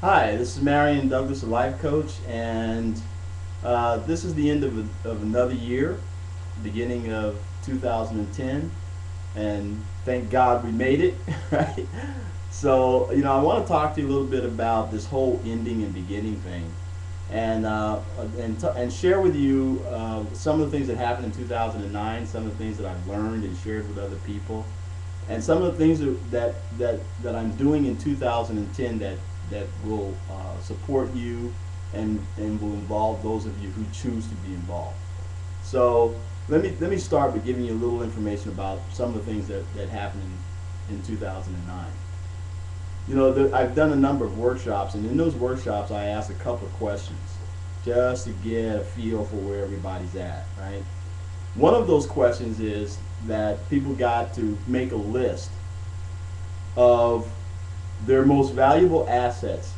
Hi, this is Marion Douglas, a life coach, and this is the end of another year, beginning of 2010, and thank God we made it, right? So, I want to talk to you a little bit about this whole ending and beginning thing, and share with you some of the things that happened in 2009, some of the things that I've learned and shared with other people, and some of the things that I'm doing in 2010 that will support you and will involve those of you who choose to be involved. So let me start by giving you a little information about some of the things that happened in 2009. I've done a number of workshops, and in those workshops I asked a couple of questions just to get a feel for where everybody's at, right? One of those questions is that people got to make a list of their most valuable assets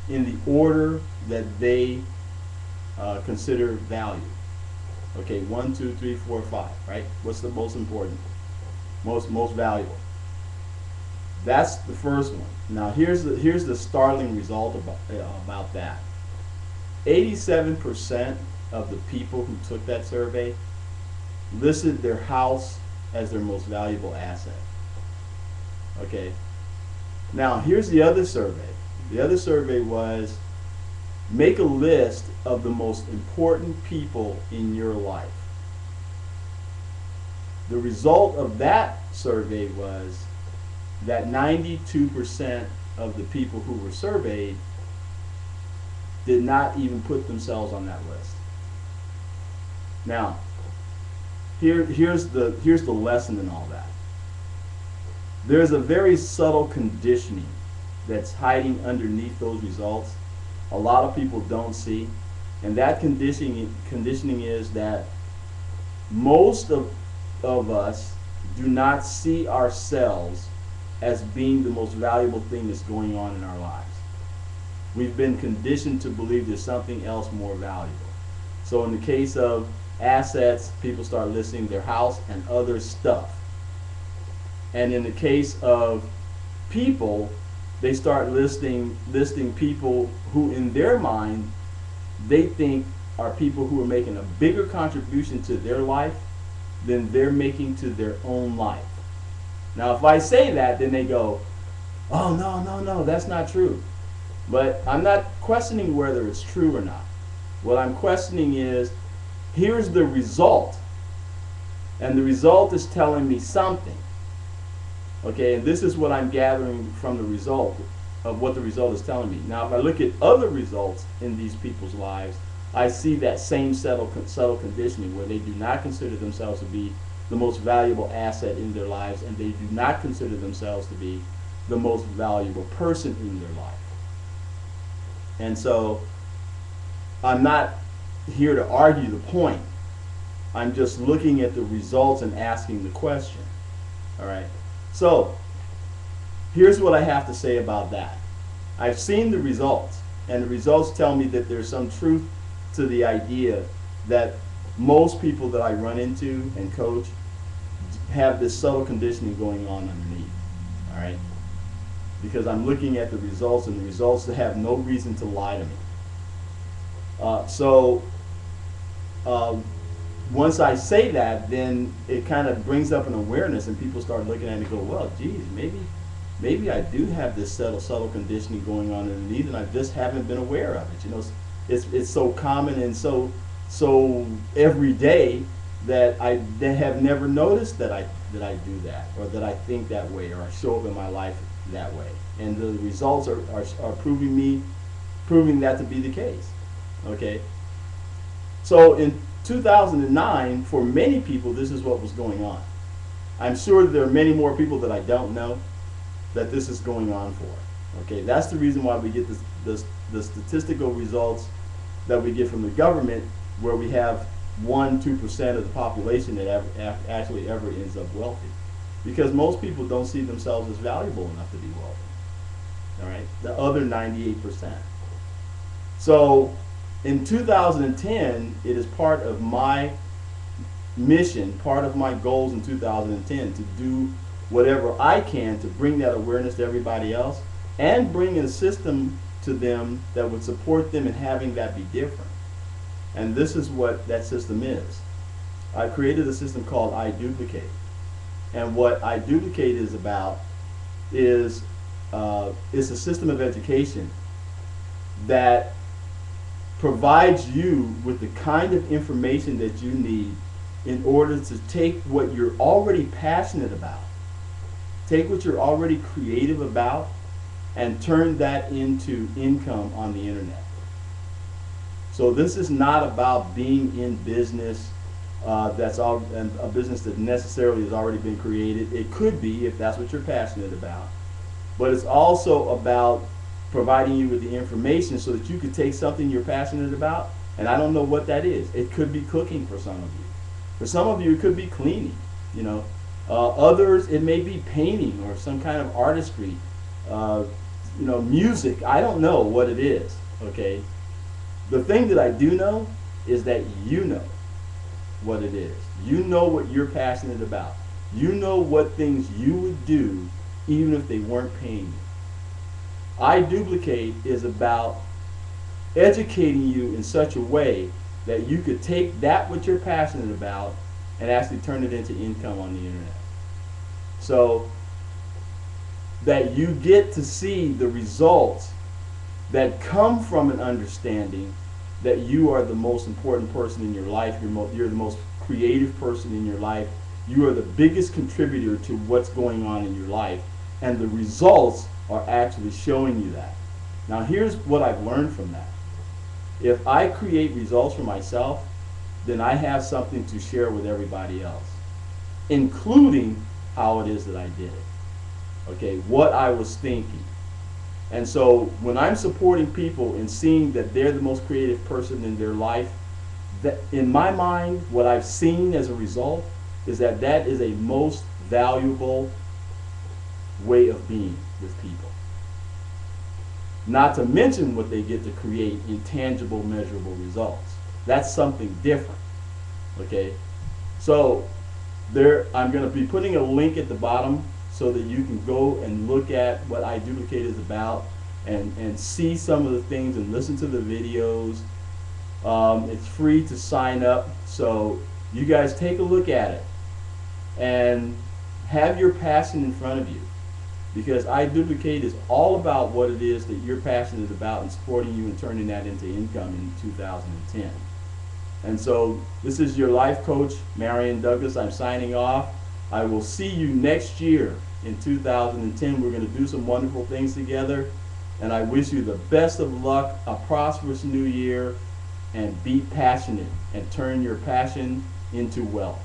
in the order that they consider value. Okay, 1, 2, 3, 4, 5, right? What's the most important? Most valuable. That's the first one. Now here's the startling result about that. 87% of the people who took that survey listed their house as their most valuable asset. Okay. Now here's the other survey. The other survey was make a list of the most important people in your life. The result of that survey was that 92% of the people who were surveyed did not even put themselves on that list. Now, here's the lesson in all that. There's a very subtle conditioning that's hiding underneath those results. A lot of people don't see, and that conditioning is that most of us do not see ourselves as being the most valuable thing that's going on in our lives. We've been conditioned to believe there's something else more valuable. So in the case of assets, people start listing their house and other stuff. And in the case of people, they start listing people who in their mind they think are people who are making a bigger contribution to their life than they're making to their own life. Now if I say that, then they go, oh no, that's not true. But I'm not questioning whether it's true or not. What I'm questioning is, here's the result, and the result is telling me something. Okay, and this is what I'm gathering from the result of what the result is telling me. Now, if I look at other results in these people's lives, I see that same subtle conditioning where they do not consider themselves to be the most valuable asset in their lives, and they do not consider themselves to be the most valuable person in their life. And so, I'm not here to argue the point. I'm just looking at the results and asking the question. All right. So, here's what I have to say about that. I've seen the results, and the results tell me that there's some truth to the idea that most people that I run into and coach have this subtle conditioning going on underneath. All right? Because I'm looking at the results, and the results have no reason to lie to me. Once I say that, then it kind of brings up an awareness, and people start looking at it and go, well, geez, maybe I do have this subtle conditioning going on underneath, and I just haven't been aware of it. It's so common and so everyday that I have never noticed that I do that, or that I think that way, or I show up in my life that way. And the results are proving that to be the case. Okay. So in 2009, for many people, this is what was going on. I'm sure there are many more people that I don't know that this is going on for. Okay, that's the reason why we get the statistical results that we get from the government, where we have 1-2% of the population that actually ever ends up wealthy, because most people don't see themselves as valuable enough to be wealthy. All right, the other 98%. So in 2010, it is part of my mission, part of my goals in 2010 to do whatever I can to bring that awareness to everybody else, and bring a system to them that would support them in having that be different. And this is what that system is. I created a system called iDuplicate. And what iDuplicate is about is it's a system of education that provides you with the kind of information that you need in order to take what you're already passionate about, take what you're already creative about, and turn that into income on the internet. So this is not about being in business that's all, and a business that necessarily has already been created. It could be if that's what you're passionate about, but it's also about providing you with the information so that you could take something you're passionate about, and I don't know what that is. It could be cooking for some of you. For some of you, it could be cleaning. You know, others it may be painting or some kind of artistry. You know, music. I don't know what it is. Okay. The thing that I do know is that you know what it is. You know what you're passionate about. You know what things you would do even if they weren't paying you. iDuplicate is about educating you in such a way that you could take that what you're passionate about and actually turn it into income on the internet. So that you get to see the results that come from an understanding that you are the most important person in your life, you're the most creative person in your life, you are the biggest contributor to what's going on in your life, and the results are actually showing you that. Now here's what I've learned from that. If I create results for myself, then I have something to share with everybody else, including how it is that I did it. Okay, what I was thinking. And so when I'm supporting people and seeing that they're the most creative person in their life, that in my mind, what I've seen as a result is that that is a most valuable way of being with people. Not to mention what they get to create in tangible, measurable results. That's something different. Okay? So there, I'm going to be putting a link at the bottom so that you can go and look at what iDuplicate is about and see some of the things and listen to the videos. It's free to sign up, so you guys take a look at it and have your passion in front of you, because iDuplicate is all about what it is that you're passionate about and supporting you and turning that into income in 2010. And so this is your life coach, Marion Douglas. I'm signing off. I will see you next year in 2010. We're going to do some wonderful things together, and I wish you the best of luck, a prosperous new year, and be passionate and turn your passion into wealth.